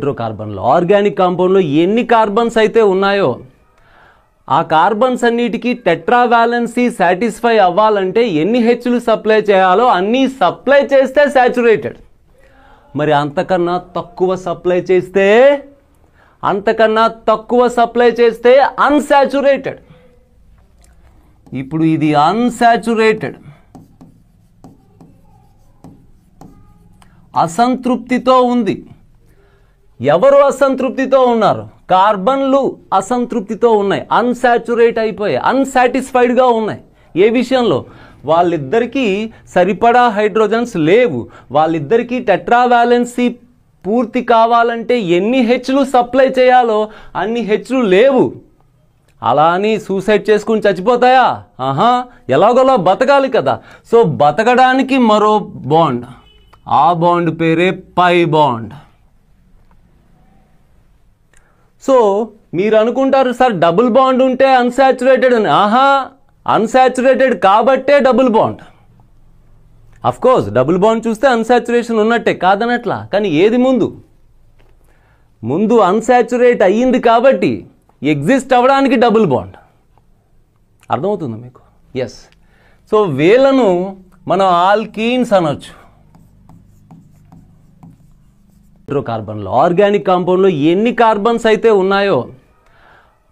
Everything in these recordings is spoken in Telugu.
హైడ్రోకార్బన్లో ఆర్గానిక్ కాంపౌండ్లో ఎన్ని కార్బన్స్ అయితే ఉన్నాయో ఆ కార్బన్స్ అన్నిటికీ టెట్రా వాలెన్సీ సాటిస్ఫై అవ్వాలంటే ఎన్ని హెచ్లు సప్లై చేయాలో అన్నీ సప్లై చేస్తే సాచురేటెడ్. మరి అంతకన్నా తక్కువ సప్లై చేస్తే అన్సాచురేటెడ్. ఇప్పుడు ఇది అన్సాచురేటెడ్, అసంతృప్తితో ఉంది. ఎవరు అసంతృప్తితో ఉన్నారు? కార్బన్లు అసంతృప్తితో ఉన్నాయి, అన్సాచురేట్ అయిపోయాయి, అన్సాటిస్ఫైడ్గా ఉన్నాయి. ఏ విషయంలో? వాళ్ళిద్దరికీ సరిపడా హైడ్రోజన్స్ లేవు. వాళ్ళిద్దరికీ టెట్రా వాలెన్సీ పూర్తి కావాలంటే ఎన్ని హెచ్లు సప్లై చేయాలో అన్ని హెచ్లు లేవు. అలా అని సూసైడ్ చేసుకుని చచ్చిపోతాయా? ఎలాగోలా బతకాలి కదా. సో బతకడానికి మరో బాండ్, ఆ బాండ్ పేరే పై బాండ్. సో మీరు అనుకుంటారు సార్ డబుల్ బాండ్ ఉంటే అన్సాచురేటెడ్ అని. అన్సాచురేటెడ్ కాబట్టే double bond. Of course double bond చూస్తే అన్సాచురేషన్ ఉన్నట్టే, కాదనట్లా. కానీ ఏది ముందు అన్సాచురేట్ అయ్యింది కాబట్టి ఎగ్జిస్ట్ అవ్వడానికి డబుల్ బాండ్. అర్థమవుతుందా మీకు? ఎస్. సో వీళ్ళను మనం ఆల్కీన్స్ అనొచ్చు. హైడ్రోకార్బన్లో ఆర్గానిక్ కాంపౌండ్లో ఎన్ని కార్బన్స్ అయితే ఉన్నాయో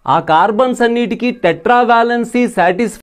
ఆ కార్బన్స్ అన్నిటికీ టెట్రా వాలెన్సీ సాటిస్ఫై